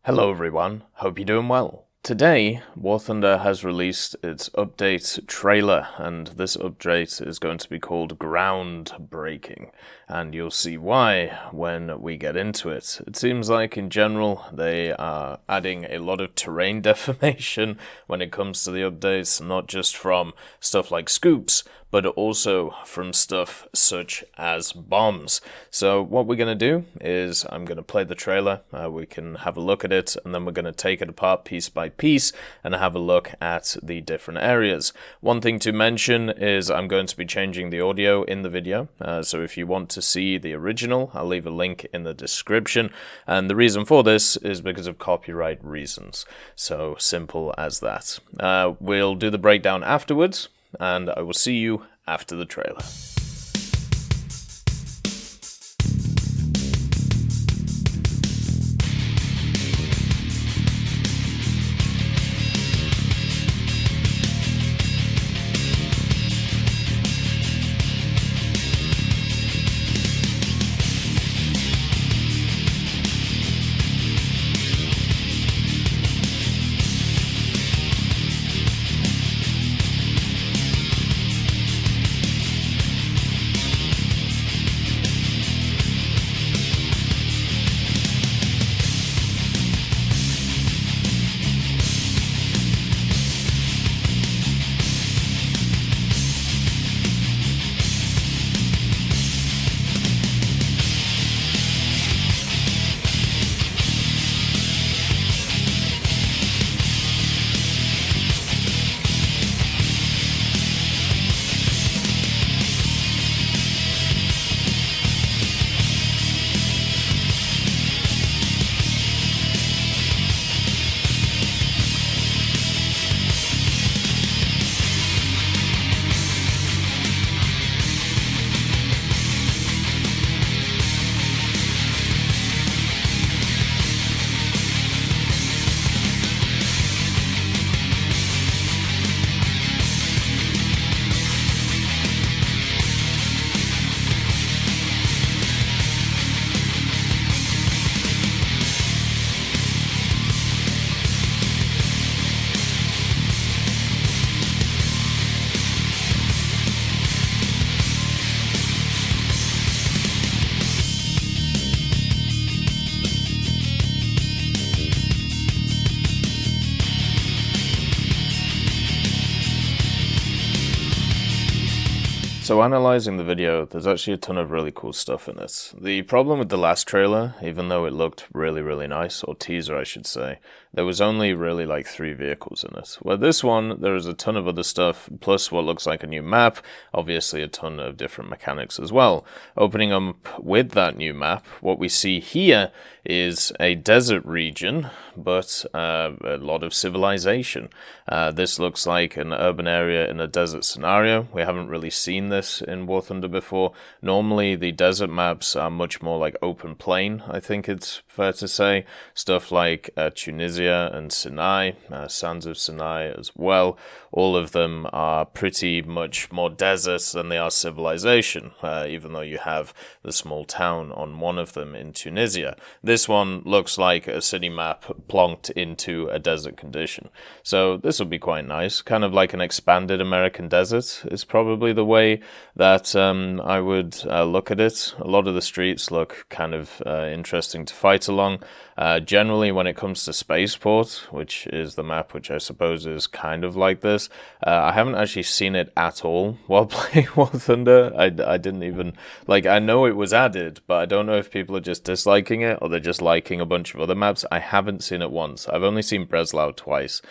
Hello everyone, hope you're doing well. Today, War Thunder has released its update trailer, and this update is going to be called Groundbreaking, and you'll see why when we get into it. It seems like in general they are adding a lot of terrain deformation when it comes to the updates, not just from stuff like scoops, but also from stuff such as bombs. So what we're going to do is I'm going to play the trailer, we can have a look at it, and then we're going to take it apart piece by piece and have a look at the different areas. One thing to mention is I'm going to be changing the audio in the video, so if you want to see the original, I'll leave a link in the description, and the reason for this is because of copyright reasons. So simple as that. We'll do the breakdown afterwards, and I will see you after the trailer. So analysing the video, there's actually a ton of really cool stuff in it. The problem with the last trailer, even though it looked really nice, or teaser I should say, there was only really like 3 vehicles in it. Where this one, there is a ton of other stuff, plus what looks like a new map, obviously a ton of different mechanics as well. Opening up with that new map, what we see here is a desert region, but a lot of civilization. This looks like an urban area in a desert scenario. We haven't really seen this in War Thunder before. Normally the desert maps are much more like open plain, I think it's fair to say. Stuff like Tunisia and Sinai, Sands of Sinai as well. All of them are pretty much more desert than they are civilization, even though you have the small town on one of them in Tunisia. This one looks like a city map plonked into a desert condition. So this will be quite nice, kind of like an expanded American desert is probably the way that I would look at it. A lot of the streets look kind of interesting to fight along. Generally, when it comes to Spaceport, which is the map which I suppose is kind of like this, I haven't actually seen it at all while playing War Thunder. I didn't even, like, I know it was added, but I don't know if people are just disliking it or they're just liking a bunch of other maps. I haven't seen it once. I've only seen Breslau twice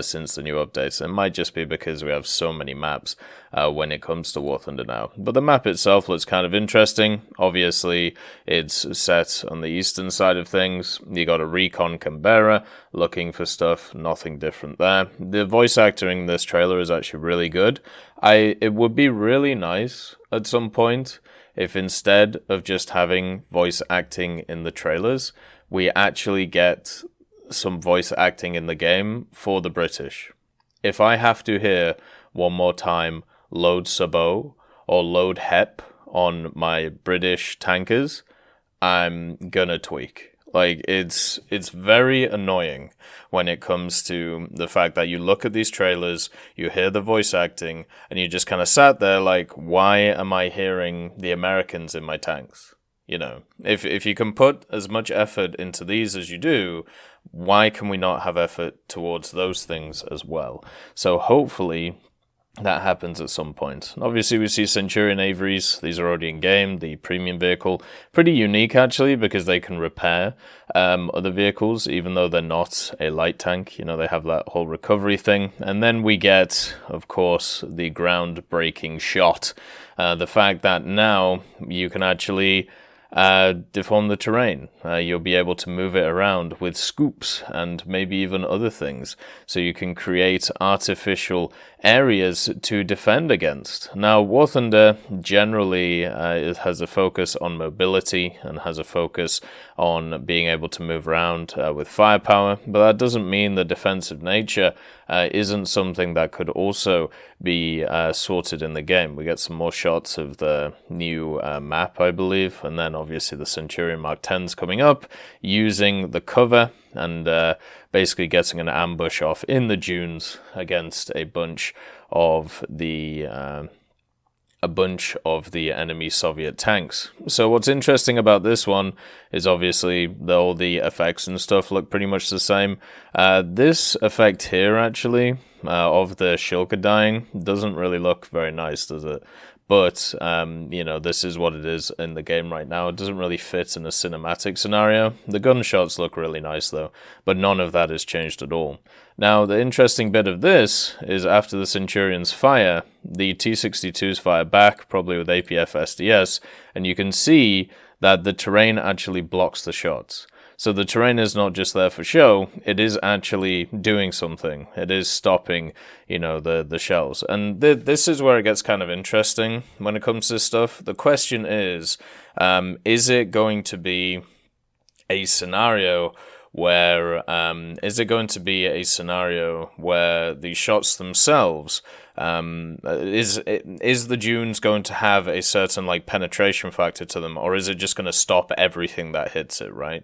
since the new updates. It might just be because we have so many maps when it comes to War Thunder now. But the map itself looks kind of interesting. Obviously, it's set on the eastern side of things. You got a recon Canberra looking for stuff, nothing different there. The voice acting in this trailer is actually really good. It would be really nice at some point if instead of just having voice acting in the trailers, we actually get some voice acting in the game for the British. If I have to hear one more time load Sabo or load HEP on my British tankers, I'm gonna tweak. Like, it's very annoying when it comes to the fact that you look at these trailers, you hear the voice acting, and you just kind of sat there like, why am I hearing the Americans in my tanks? You know, if you can put as much effort into these as you do, why can we not have effort towards those things as well? So hopefully that happens at some point. Obviously, we see Centurion Aviaries. These are already in game. The premium vehicle, pretty unique actually, because they can repair other vehicles, even though they're not a light tank. You know, they have that whole recovery thing. And then we get, of course, the ground-breaking shot. The fact that now you can actually deform the terrain. You'll be able to move it around with scoops and maybe even other things. So you can create artificial areas to defend against. Now, War Thunder generally it has a focus on mobility and has a focus on being able to move around with firepower, but that doesn't mean the defensive nature isn't something that could also be sorted in the game. We get some more shots of the new map, I believe, and then obviously the Centurion Mark 10s coming up, using the cover and basically getting an ambush off in the dunes against a bunch of the enemy Soviet tanks. So what's interesting about this one is obviously all the effects and stuff look pretty much the same. This effect here actually of the Shilka dying doesn't really look very nice, does it? But, you know, this is what it is in the game right now. It doesn't really fit in a cinematic scenario. The gunshots look really nice, though, but none of that has changed at all. Now, the interesting bit of this is after the Centurions fire, the T-62s fire back, probably with APF SDS, and you can see that the terrain actually blocks the shots. So the terrain is not just there for show, it is actually doing something. It is stopping, you know, the shells. And this is where it gets kind of interesting when it comes to this stuff. The question is it going to be a scenario where, the shots themselves, is the dunes going to have a certain like penetration factor to them, or is it just going to stop everything that hits it, right?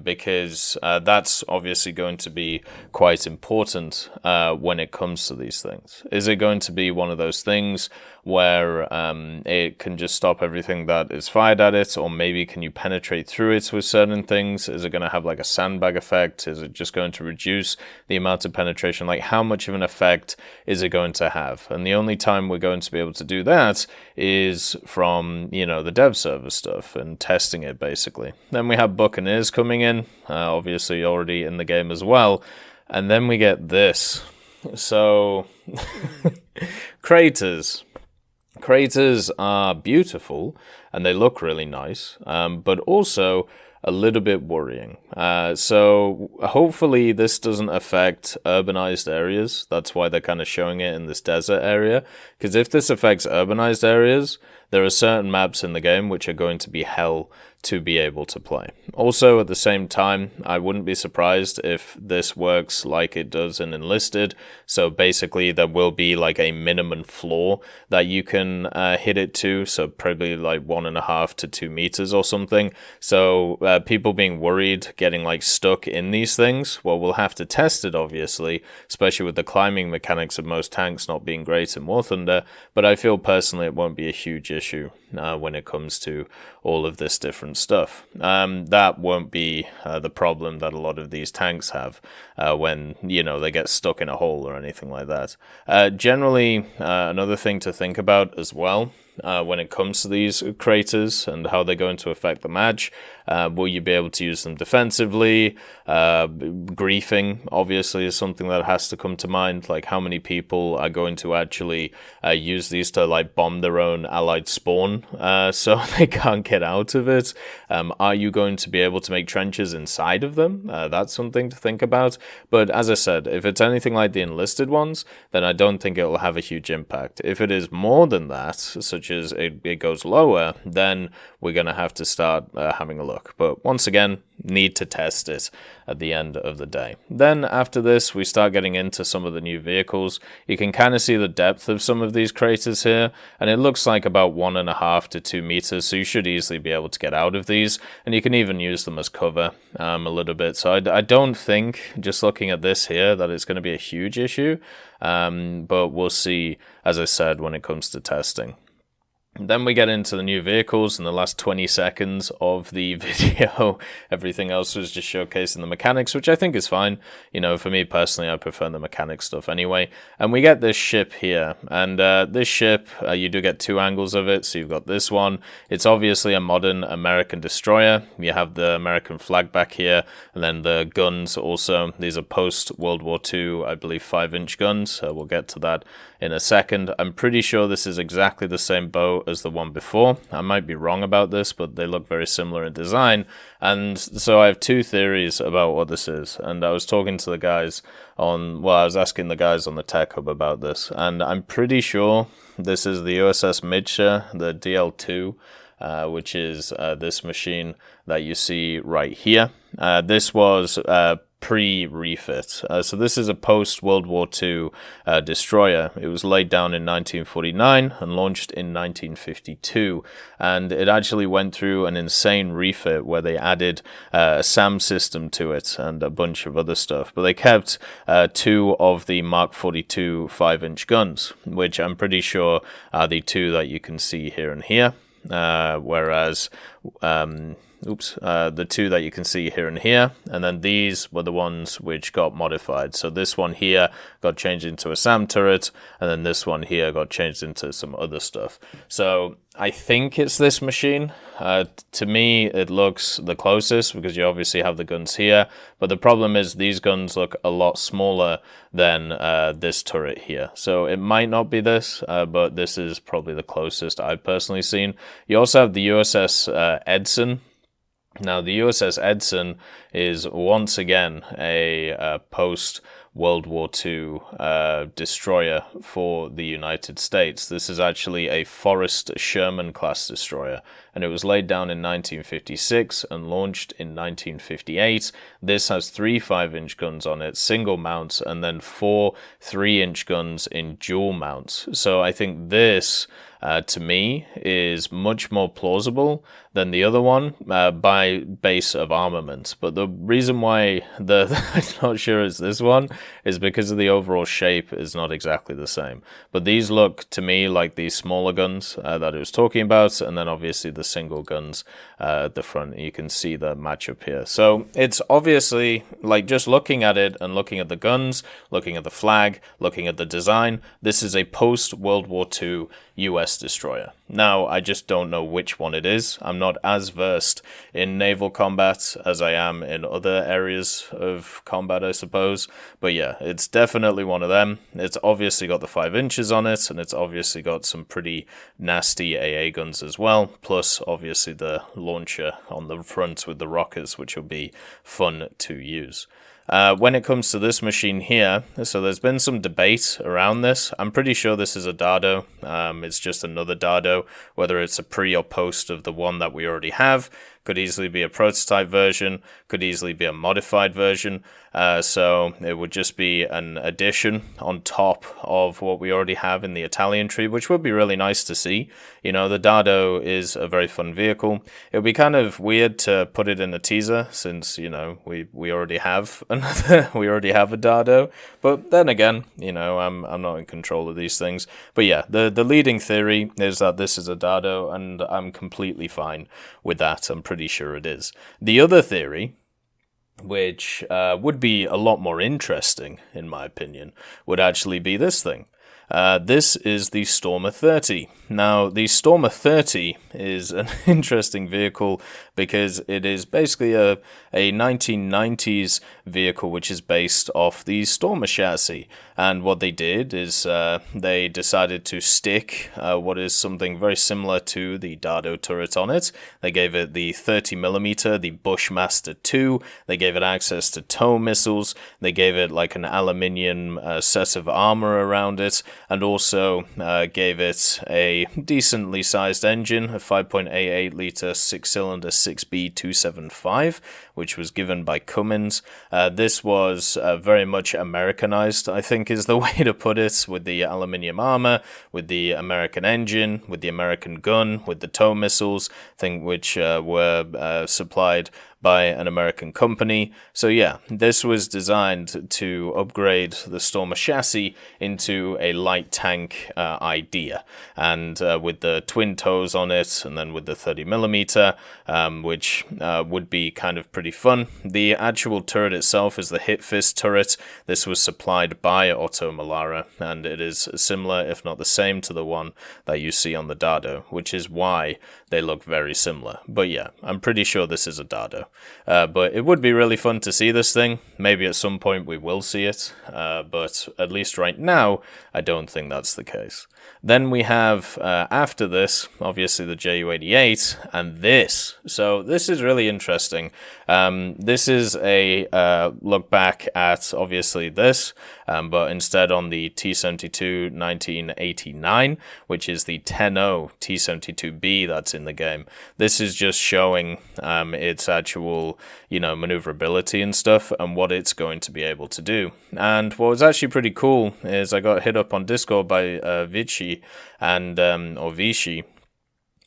Because that's obviously going to be quite important when it comes to these things. Is it going to be one of those things where it can just stop everything that is fired at it, or maybe can you penetrate through it with certain things? Is it going to have like a sandbag effect? Is it just going to reduce the amount of penetration? Like, how much of an effect is it going to have? And the only time we're going to be able to do that is from, you know, the dev server stuff and testing it, basically. Then we have Buccaneers coming in, obviously already in the game as well. And then we get this. So, craters. Craters are beautiful and they look really nice, but also a little bit worrying. So hopefully this doesn't affect urbanized areas. That's why they're kind of showing it in this desert area. Because if this affects urbanized areas, there are certain maps in the game which are going to be hell to be able to play. Also, at the same time, I wouldn't be surprised if this works like it does in Enlisted. So basically, there will be like a minimum floor that you can hit it to. So probably like 1.5 to 2 meters or something. So people being worried, getting like stuck in these things, well, we'll have to test it, obviously, especially with the climbing mechanics of most tanks not being great in War Thunder. But I feel personally it won't be a huge issue when it comes to all of this different stuff. That won't be the problem that a lot of these tanks have when, you know, they get stuck in a hole or anything like that. Generally, another thing to think about as well when it comes to these craters and how they're going to affect the match. Will you be able to use them defensively? Griefing, obviously, is something that has to come to mind. Like, how many people are going to actually use these to, like, bomb their own allied spawn so they can't get out of it? Are you going to be able to make trenches inside of them? That's something to think about. But as I said, if it's anything like the enlisted ones, then I don't think it will have a huge impact. If it is more than that, such as it goes lower, then we're going to have to start having a look. But once again, need to test it at the end of the day. Then after this, we start getting into some of the new vehicles. You can kind of see the depth of some of these craters here, and it looks like about 1.5 to 2 meters, so you should easily be able to get out of these, and you can even use them as cover a little bit. So I don't think, just looking at this here, that it's going to be a huge issue, but we'll see, as I said, when it comes to testing. Then we get into the new vehicles in the last 20 seconds of the video. Everything else was just showcasing the mechanics, which I think is fine. You know, for me personally, I prefer the mechanic stuff anyway. And we get this ship here. And this ship, you do get 2 angles of it. So you've got this one. It's obviously a modern American destroyer. You have the American flag back here. And then the guns also. These are post-World War II, I believe, 5-inch guns. We'll get to that in a second. I'm pretty sure this is exactly the same boat as the one before. I might be wrong about this, but they look very similar in design. And so I have 2 theories about what this is. And I was talking to the guys on, well, I was asking the guys on the Tech Hub about this. And I'm pretty sure this is the USS Mitscher, the DL2, which is this machine that you see right here. This was pre-refit. So this is a post-World War II destroyer. It was laid down in 1949 and launched in 1952. And it actually went through an insane refit where they added a SAM system to it and a bunch of other stuff. But they kept 2 of the Mark 42 5-inch guns, which I'm pretty sure are the 2 that you can see here and here. Whereas the 2 that you can see here and here, and then these were the ones which got modified. So this one here got changed into a SAM turret, and then this one here got changed into some other stuff. So I think it's this machine. To me, it looks the closest because you obviously have the guns here, but the problem is these guns look a lot smaller than this turret here. So it might not be this, but this is probably the closest I've personally seen. You also have the USS Edson. Now, the USS Edson is once again a post-World War II destroyer for the United States. This is actually a Forrest Sherman class destroyer, and it was laid down in 1956 and launched in 1958. This has 3 5-inch guns on it, single mounts, and then 4 3-inch guns in dual mounts. So I think this, to me, is much more plausible than the other one by base of armament. But the reason why I'm not sure it's this one is because of the overall shape is not exactly the same. But these look to me like these smaller guns that I was talking about, and then obviously the single guns at the front. You can see the matchup here. So it's obviously, like, just looking at it and looking at the guns, looking at the flag, looking at the design, this is a post-World War II US destroyer. Now, I just don't know which one it is. I'm not as versed in naval combat as I am in other areas of combat, I suppose. But yeah, it's definitely one of them. It's obviously got the 5 inches on it, and it's obviously got some pretty nasty AA guns as well, plus obviously the launcher on the front with the rockets, which will be fun to use. When it comes to this machine here, so there's been some debate around this. I'm pretty sure this is a Dardo. It's just another Dardo, whether it's a pre or post of the one that we already have. Could easily be a prototype version, could easily be a modified version. So it would just be an addition on top of what we already have in the Italian tree, which would be really nice to see. You know, the Dardo is a very fun vehicle. It would be kind of weird to put it in a teaser since, you know, we already have another, we already have a Dardo. But then again, you know, I'm not in control of these things. But yeah, the leading theory is that this is a Dardo, and I'm completely fine with that. I'm pretty sure it is. The other theory, which would be a lot more interesting, in my opinion, would actually be this thing. This is the Stormer 30. Now, the Stormer 30 is an interesting vehicle because it is basically a 1990s vehicle which is based off the Stormer chassis. And what they did is they decided to stick what is something very similar to the Dardo turret on it. They gave it the 30mm, the Bushmaster 2. They gave it access to tow missiles. They gave it like an aluminium set of armor around it. and also gave it a decently sized engine, a 5.88 litre 6-cylinder 6B275, which was given by Cummins. This was very much Americanized, I think is the way to put it, with the aluminium armor, with the American engine, with the American gun, with the tow missiles, which were supplied by an American company. So yeah, this was designed to upgrade the Stormer chassis into a light tank idea, and with the twin tows on it, and then with the 30mm, which would be kind of pretty fun. The actual turret itself is the Hit Fist turret. This was supplied by Otto Melara, and it is similar, if not the same, to the one that you see on the Dado, which is why they look very similar. But yeah, I'm pretty sure this is a Dado. But it would be really fun to see this thing. Maybe at some point we will see it, but at least right now, I don't think that's the case. Then we have, after this, obviously the Ju-88, and this. So this is really interesting. This is a look back at, obviously, this, but instead on the T-72 1989, which is the 10-0 T-72B that's in the game. This is just showing its actual, maneuverability and stuff, and what it's going to be able to do. And what was actually pretty cool is I got hit up on Discord by Vichy, or Vichy,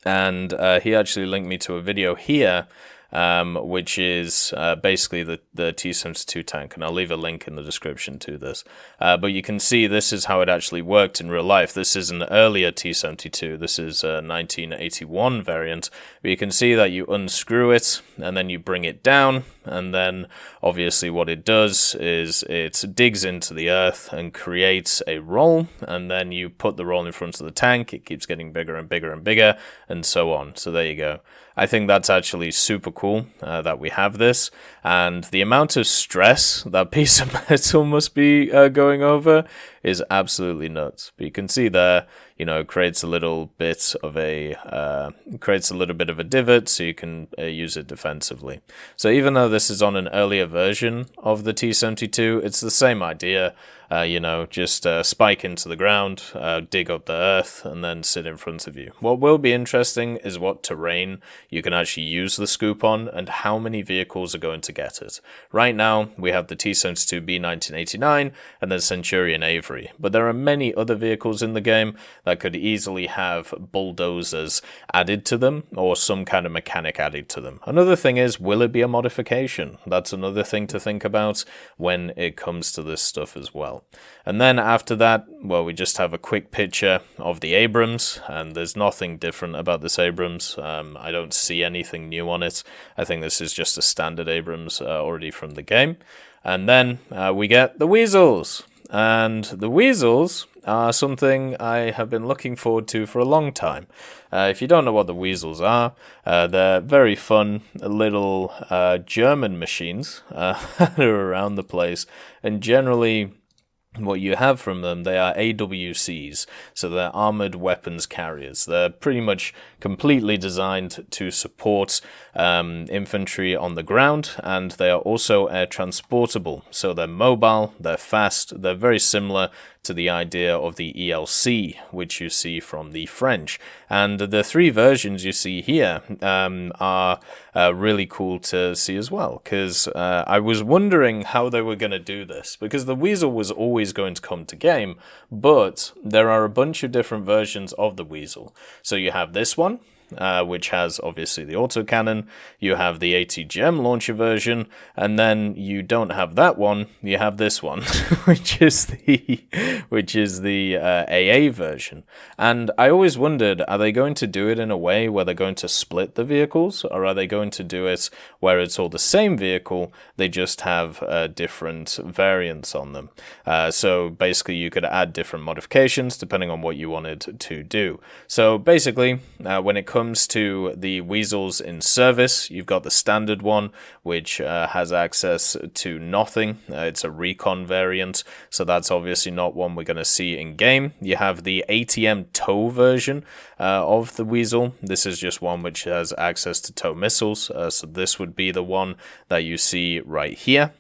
and he actually linked me to a video here, which is basically the T-72 tank, and I'll leave a link in the description to this. But you can see this is how it actually worked in real life. This is an earlier T-72. This is a 1981 variant. But you can see that you unscrew it, and then you bring it down, and then obviously what it does is it digs into the earth and creates a roll, and then you put the roll in front of the tank. It keeps getting bigger and bigger and bigger, and so on. So there you go. I think that's actually super cool that we have this, and the amount of stress that piece of metal must be going over is absolutely nuts. But you can see there, it creates a little bit of a divot, so you can use it defensively. So even though this is on an earlier version of the T-72, it's the same idea. Just spike into the ground, dig up the earth, and then sit in front of you. What will be interesting is what terrain you can actually use the scoop on, and how many vehicles are going to get it. Right now, we have the T-72B 1989, and then Centurion Avery. But there are many other vehicles in the game that could easily have bulldozers added to them, or some kind of mechanic added to them. Another thing is, will it be a modification? That's another thing to think about when it comes to this stuff as well. And then after that, well, we just have a quick picture of the Abrams, and there's nothing different about this Abrams. I don't see anything new on it. I think this is just a standard Abrams already from the game. And then we get the Wiesels. And the Wiesels are something I have been looking forward to for a long time. If you don't know what the Wiesels are, they're very fun little German machines that are around the place, and generally what you have from them, they are AWCs, so they're armored weapons carriers. They're pretty much completely designed to support infantry on the ground, and they are also air transportable. So they're mobile, they're fast, they're very similar to the idea of the ELC, which you see from the French. And the three versions you see here are really cool to see as well, because I was wondering how they were going to do this, because the Wiesel was always going to come to game, but there are a bunch of different versions of the Wiesel. So you have this one, which has obviously the autocannon. You have the ATGM launcher version, and then you don't have that one. You have this one, which is the AA version. And I always wondered, are they going to do it in a way where they're going to split the vehicles, or are they going to do it where it's all the same vehicle, they just have different variants on them? So basically, you could add different modifications depending on what you wanted to do. So basically, when it comes to the Wiesels in service, you've got the standard one, which has access to nothing. It's a recon variant, so that's obviously not one we're going to see in game. You have the ATM tow version of the Wiesel. This is just one which has access to tow missiles, so this would be the one that you see right here.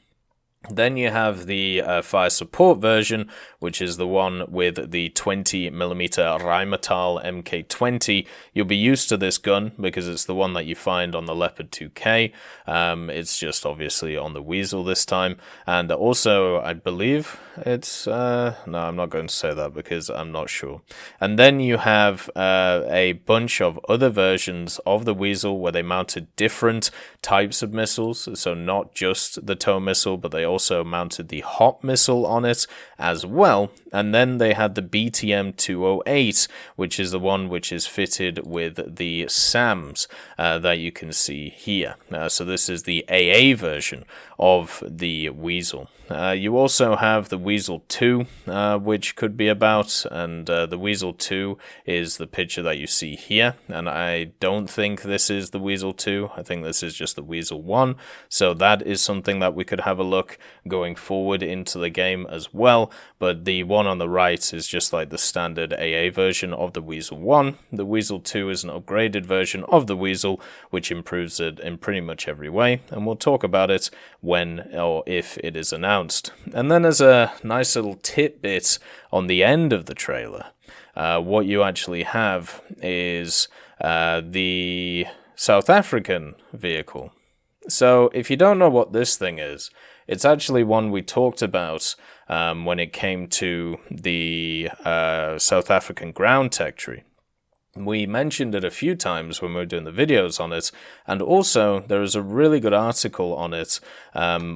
Then you have the fire support version, which is the one with the 20mm Rheinmetall MK20. You'll be used to this gun because it's the one that you find on the Leopard 2K. It's just obviously on the Wiesel this time. And also, I believe it's... no, I'm not going to say that because I'm not sure. And then you have a bunch of other versions of the Wiesel where they mounted different types of missiles. So not just the tow missile, but they also mounted the hot missile on it as well. And then they had the BTM 208, which is the one which is fitted with the SAMs that you can see here. So this is the AA version of the Wiesel. You also have the Wiesel 2, which could be about, and the Wiesel 2 is the picture that you see here, and I don't think this is the Wiesel 2, I think this is just the Wiesel 1, so that is something that we could have a look going forward into the game as well, but the one on the right is just like the standard AA version of the Wiesel 1. The Wiesel 2 is an upgraded version of the Wiesel, which improves it in pretty much every way, and we'll talk about it when or if it is announced. And then as a nice little tidbit on the end of the trailer, what you actually have is the South African vehicle. So if you don't know what this thing is, it's actually one we talked about when it came to the South African ground tech tree. We mentioned it a few times when we were doing the videos on it, and also there is a really good article on it,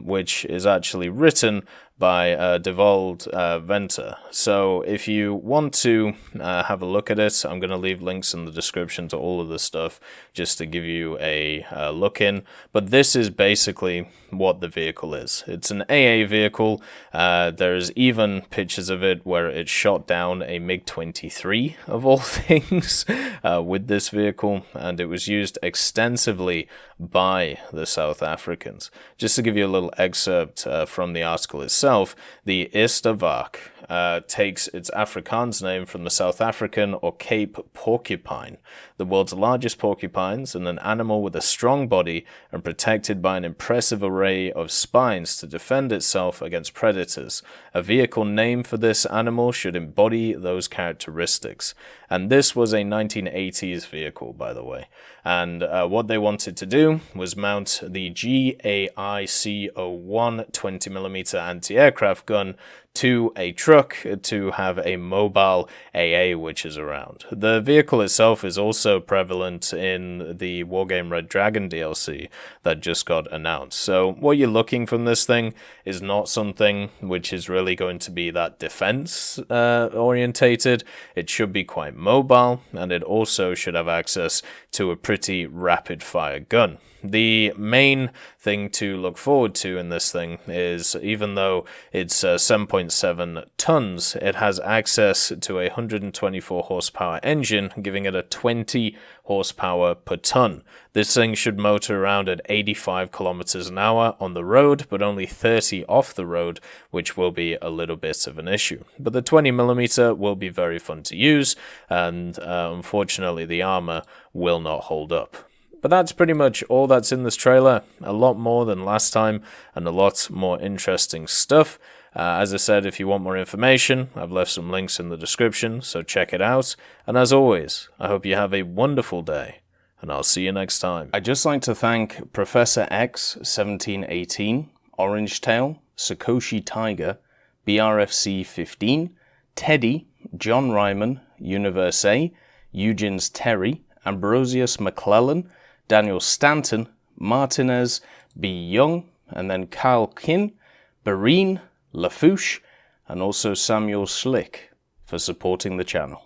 which is actually written by Devblog Venter. So if you want to have a look at it, I'm going to leave links in the description to all of this stuff just to give you a look in. But this is basically what the vehicle is. It's an AA vehicle. There's even pictures of it where it shot down a MiG-23 of all things with this vehicle, and it was used extensively by the South Africans. Just to give you a little excerpt from the article itself, the Ystervark takes its Afrikaans name from the South African or Cape porcupine, the world's largest porcupines, and an animal with a strong body and protected by an impressive array of spines to defend itself against predators. A vehicle named for this animal should embody those characteristics. And this was a 1980s vehicle, by the way. And what they wanted to do was mount the GAIC-01 20mm anti-aircraft gun to a truck to have a mobile AA which is around. The vehicle itself is also prevalent in the Wargame Red Dragon DLC that just got announced. So what you're looking from this thing is not something which is really going to be that defense orientated. It should be quite mobile, and it also should have access to a pretty rapid fire gun. The main thing to look forward to in this thing is, even though it's 7.7 tons, it has access to a 124 horsepower engine, giving it a 20 horsepower per ton. This thing should motor around at 85 kilometers an hour on the road, but only 30 off the road, which will be a little bit of an issue. But the 20mm will be very fun to use, and unfortunately the armor will not hold up. But that's pretty much all that's in this trailer. A lot more than last time, and a lot more interesting stuff. As I said, if you want more information, I've left some links in the description, so check it out. And as always, I hope you have a wonderful day, and I'll see you next time. I'd just like to thank Professor X 1718, Orange Tail, Sakoshi Tiger, BRFC 15, Teddy, John Ryman, Universe A, Eugens Terry, Ambrosius McClellan, Daniel Stanton, Martinez, B. Young, and then Kyle Kin, Barine, Lafouche, and also Samuel Slick for supporting the channel.